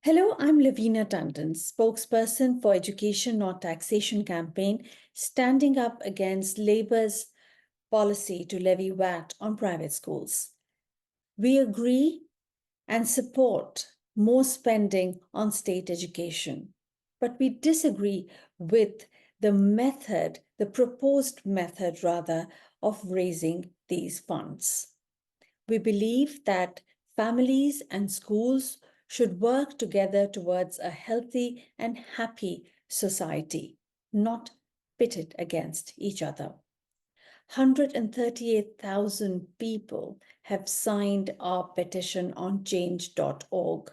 Hello, I'm Lavina Tandon, spokesperson for Education Not Taxation campaign, standing up against Labour's policy to levy VAT on private schools. We agree and support more spending on state education, but we disagree with the proposed method rather, of raising these funds. We believe that families and schools should work together towards a healthy and happy society, not pitted against each other. 138,000 people have signed our petition on change.org,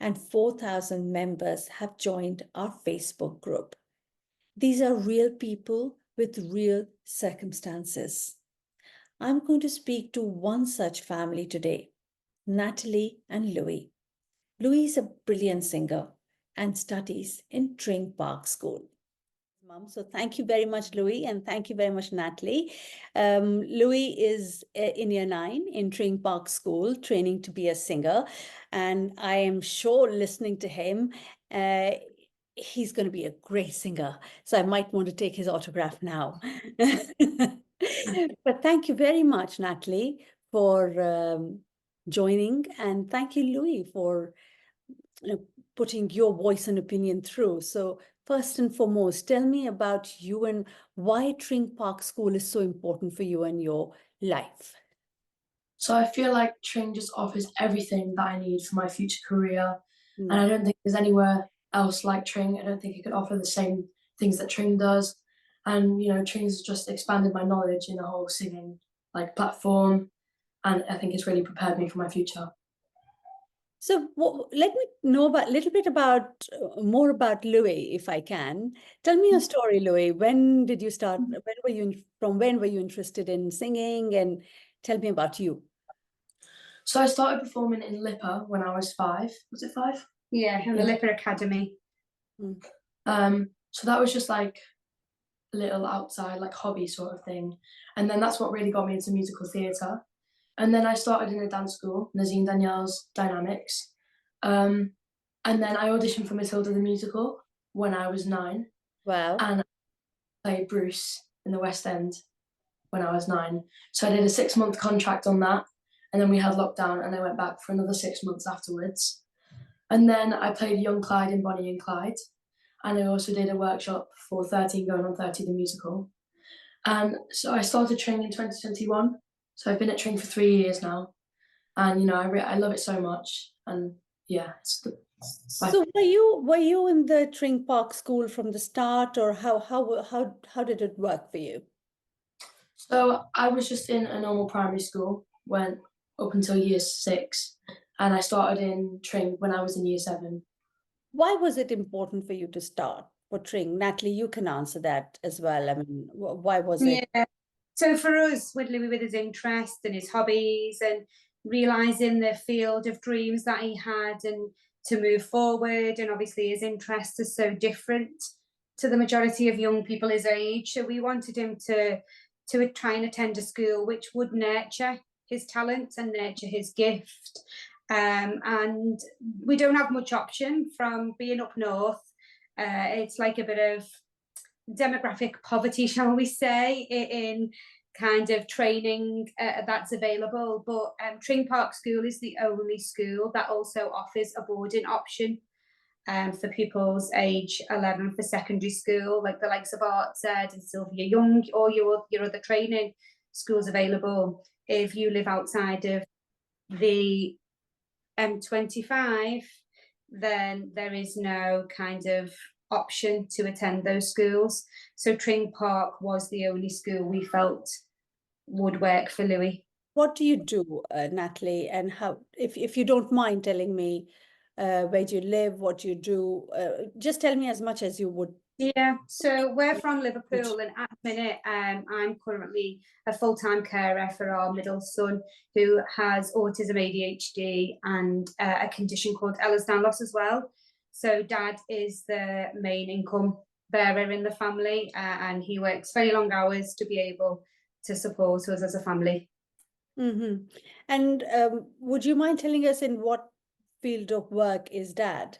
and 4,000 members have joined our Facebook group. These are real people with real circumstances. I'm going to speak to one such family today, Natalie and Louie. Louie is a brilliant singer and studies in Tring Park School. Mom, so thank you very much, Louie, and thank you very much, Natalie. Louie is in year 9 in Tring Park School, training to be a singer, and I am sure listening to him, he's going to be a great singer. So I might want to take his autograph now. But thank you very much, Natalie, for joining, and thank you, Louie, for putting your voice and opinion through. So first and foremost, tell me about you and why Tring Park School is so important for you and your life. So I feel like Tring just offers everything that I need for my future career. And I don't think there's anywhere else like Tring. I don't think it could offer the same things that Tring does. And, Tring's just expanded my knowledge in the whole singing platform. And I think it's really prepared me for my future. So let me know about little bit about more about Louie, if I can. Tell me your story, Louie. When did you start? When were you interested in singing? And tell me about you. So I started performing in Lipper when I was 5. Was it 5? Yeah, in the Lipper Academy. So that was just like a little outside hobby sort of thing. And then that's what really got me into musical theatre. And then I started in a dance school, Nazim Danielle's Dynamics. And then I auditioned for Matilda the musical when I was 9. Wow. And I played Bruce in the West End when I was 9. So I did a 6-month contract on that. And then we had lockdown and I went back for another 6 months afterwards. And then I played young Clyde in Bonnie and Clyde. And I also did a workshop for 13 Going on 30 the musical. And so I started Tring in 2021. So I've been at Tring for 3 years now. And, I love it so much. And yeah. So were you in the Tring Park School from the start, or how did it work for you? So I was just in a normal primary school, went up until year 6, and I started in Tring when I was in year 7. Why was it important for you to start for Tring? Natalie, you can answer that as well. I mean, why was it? Yeah. So for us, with Louie, with his interest and his hobbies and realising the field of dreams that he had and to move forward, and obviously his interests are so different to the majority of young people his age. So we wanted him to try and attend a school which would nurture his talent and nurture his gift. And we don't have much option from being up north. It's like a bit of demographic poverty, shall we say, in kind of training that's available. But Tring Park School is the only school that also offers a boarding option for pupils age 11 for secondary school, like the likes of Artsed and Sylvia Young, or your other training schools available. If you live outside of the M25, then there is no kind of option to attend those schools. So Tring Park was the only school we felt would work for Louie. What do you do, Natalie, and how, if you don't mind telling me where do you live, what you do, just tell me as much as you would. Yeah, so we're from Liverpool, and at the minute I'm currently a full-time carer for our middle son, who has autism, ADHD, and a condition called Ehlers-Danlos as well. So Dad is the main income bearer in the family, and he works very long hours to be able to support us as a family. And would you mind telling us in what field of work is Dad?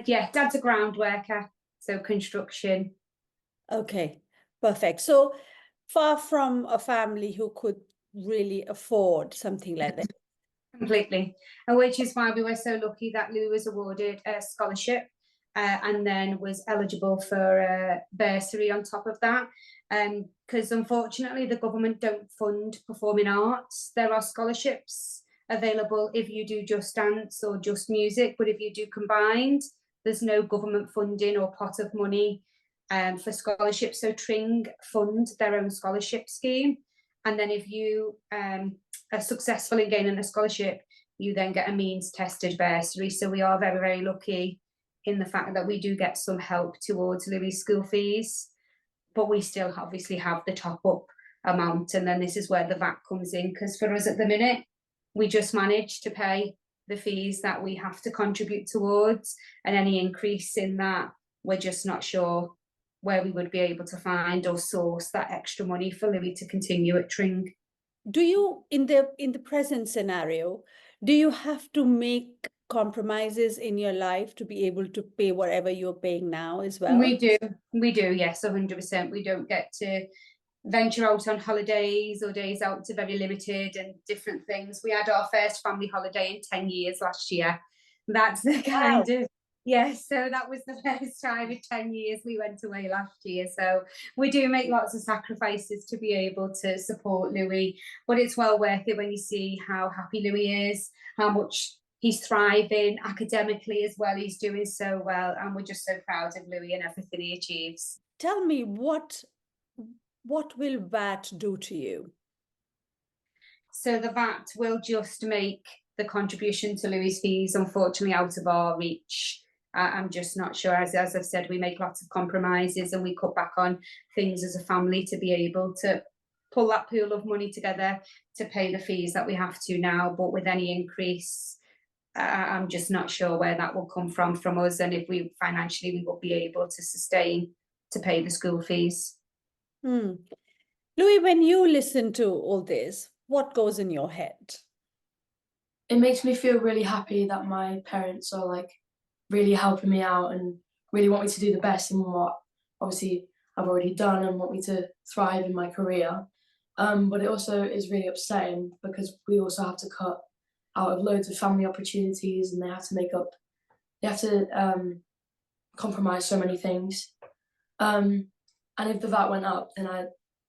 Yeah, Dad's a ground worker, so construction. Okay, perfect. So far from a family who could really afford something like that. Completely, and which is why we were so lucky that Louie was awarded a scholarship and then was eligible for a bursary on top of that. Because unfortunately, the government don't fund performing arts. There are scholarships available if you do just dance or just music, but if you do combined, there's no government funding or pot of money for scholarships. So Tring fund their own scholarship scheme, and then if you are successful in gaining a scholarship, you then get a means tested bursary. So we are very, very lucky in the fact that we do get some help towards Louie's school fees, but we still obviously have the top up amount. And then this is where the VAT comes in, because for us at the minute, we just manage to pay the fees that we have to contribute towards, and any increase in that, we're just not sure where we would be able to find or source that extra money for Louie to continue at Tring. Do you, in the present scenario, do you have to make compromises in your life to be able to pay whatever you're paying now as well? We do, yes, 100%. We don't get to venture out on holidays or days out to very limited and different things. We had our first family holiday in 10 years last year. That's the kind of, yes, so that was the first time in 10 years we went away last year. So we do make lots of sacrifices to be able to support Louie, but it's well worth it when you see how happy Louie is, how much he's thriving academically as well. He's doing so well, and we're just so proud of Louie and everything he achieves. Tell me, what will VAT do to you? So the VAT will just make the contribution to Louie's fees, unfortunately, out of our reach. I'm just not sure. As I've said, we make lots of compromises and we cut back on things as a family to be able to pull that pool of money together to pay the fees that we have to now. But with any increase, I'm just not sure where that will come from us, and if we financially we will be able to sustain to pay the school fees. Louie, when you listen to all this, what goes in your head? It makes me feel really happy that my parents are like really helping me out and really want me to do the best in what obviously I've already done and want me to thrive in my career. But it also is really upsetting because we also have to cut out of loads of family opportunities, and they have to compromise so many things. And if the VAT went up, then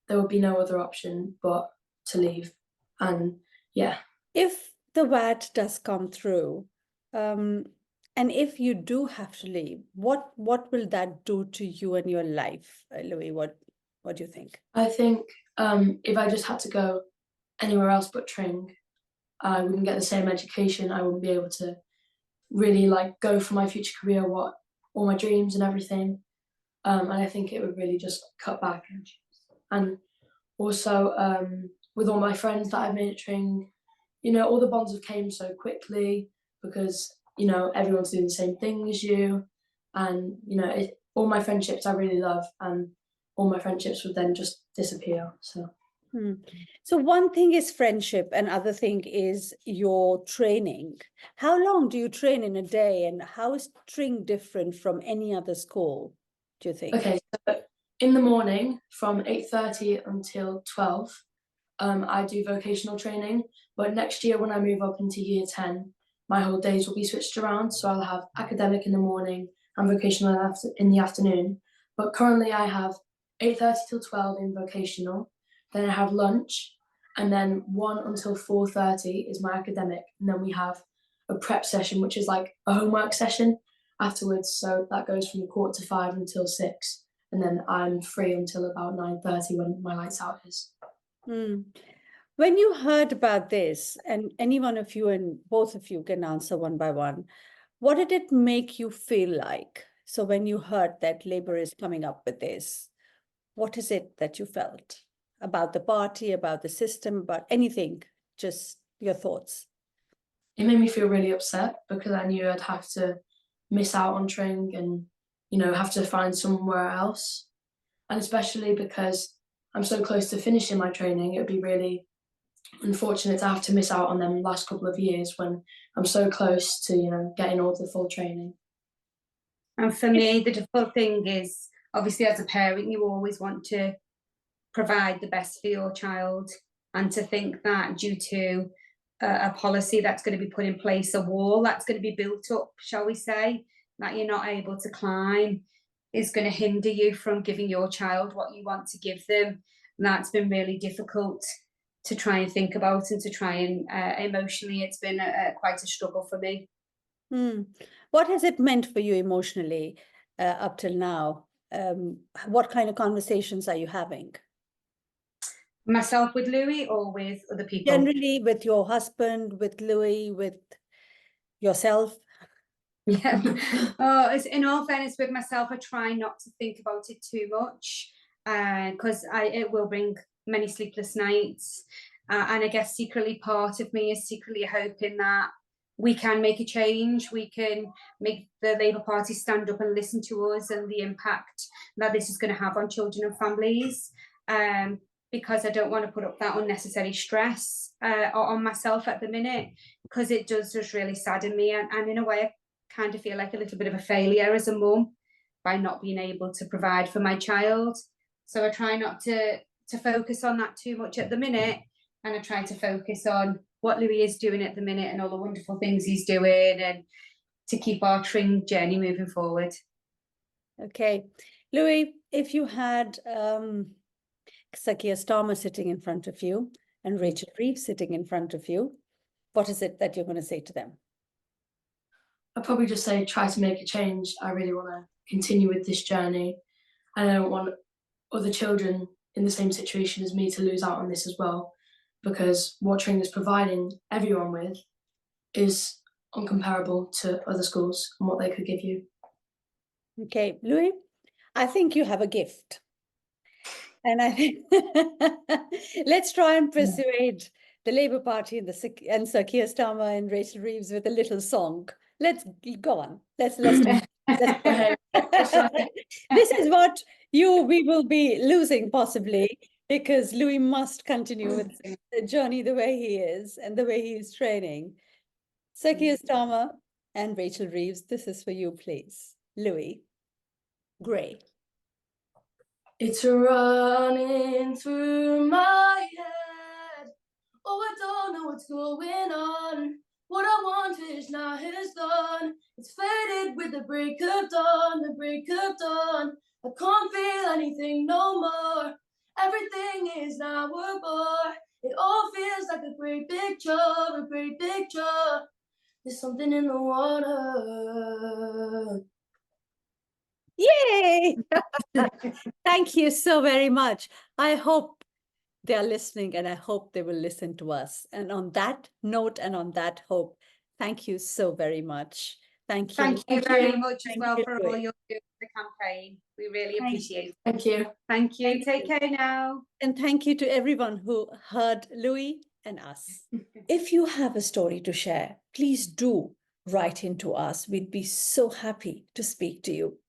there would be no other option but to leave. And yeah. If the VAT does come through, and if you do have to leave, what will that do to you and your life, Louie? What do you think? I think if I just had to go anywhere else but Tring, I wouldn't get the same education. I wouldn't be able to really like go for my future career, all my dreams and everything. And I think it would really just cut back. And also with all my friends that I've made at Tring, all the bonds have came so quickly because, everyone's doing the same thing as you. And, all my friendships I really love, and all my friendships would then just disappear. So one thing is friendship, and other thing is your training. How long do you train in a day, and how is Tring different from any other school, do you think? Okay, so in the morning from 8:30 until 12, I do vocational training. But next year when I move up into year 10, my whole days will be switched around. So I'll have academic in the morning and vocational in the afternoon. But currently I have 8:30 till 12 in vocational. Then I have lunch, and then 1 until 4:30 is my academic. And then we have a prep session, which is like a homework session afterwards. So that goes from 4:45 until 6. And then I'm free until about 9:30 when my lights out is. When you heard about this, and any one of you and both of you can answer one by one, what did it make you feel like? So when you heard that Labour is coming up with this, what is it that you felt about the party, about the system, about anything? Just your thoughts. It made me feel really upset because I knew I'd have to miss out on Tring and, have to find somewhere else. And especially because I'm so close to finishing my training, it would be really unfortunate to have to miss out on them last couple of years when I'm so close to, getting all the full training. And for me, the difficult thing is, obviously, as a parent, you always want to provide the best for your child, and to think that due to a policy that's going to be put in place, a wall that's going to be built up, shall we say, that you're not able to climb, is going to hinder you from giving your child what you want to give them. And that's been really difficult to try and think about, and to try and emotionally, it's been quite a struggle for me. What has it meant for you emotionally up till now? What kind of conversations are you having? Myself with Louie, or with other people? Generally, with your husband, with Louie, with yourself? Yeah. Oh, in all fairness, with myself, I try not to think about it too much, because it will bring many sleepless nights. And I guess secretly, part of me is secretly hoping that we can make a change. We can make the Labour Party stand up and listen to us, and the impact that this is going to have on children and families. Because I don't want to put up that unnecessary stress on myself at the minute, because it does just really sadden me. And in a way, I kind of feel like a little bit of a failure as a mum by not being able to provide for my child. So I try not to focus on that too much at the minute, and I try to focus on what Louie is doing at the minute and all the wonderful things he's doing, and to keep our Tring journey moving forward. Okay. Louie, if you had Sakia Starmer sitting in front of you and Rachel Reeves sitting in front of you, what is it that you're going to say to them? I'd probably just say, try to make a change. I really want to continue with this journey. I don't want other children in the same situation as me to lose out on this as well, because what Tring is providing everyone with is uncomparable to other schools and what they could give you. Okay, Louie, I think you have a gift. And I think let's try and persuade the Labour Party and Sir Keir Starmer and Rachel Reeves with a little song. Let's go on. Let's This is what we will be losing possibly, because Louis must continue with the journey the way he is and the way he is training. Sir Keir Starmer and Rachel Reeves, this is for you, please. Louis Gray. It's running through my head. Oh, I don't know what's going on. What I want is now is done. It's faded with the break of dawn, the break of dawn. I can't feel anything no more. Everything is now a bore. It all feels like a great big job, a great big job. There's something in the water. Yay! Thank you so very much. I hope they are listening, and I hope they will listen to us. And on that note and on that hope, thank you so very much. Thank you. Thank you very much as well you, for all you're doing for the campaign. We really appreciate it. Thank you. Thank you. Thank Take you. care now. And thank you to everyone who heard Louis and us. If you have a story to share, please do write into us. We'd be so happy to speak to you.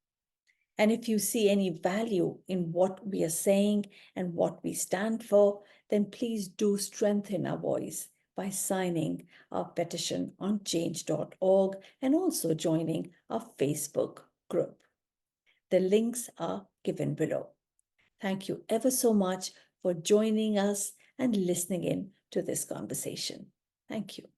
And if you see any value in what we are saying and what we stand for, then please do strengthen our voice by signing our petition on change.org and also joining our Facebook group. The links are given below. Thank you ever so much for joining us and listening in to this conversation. Thank you.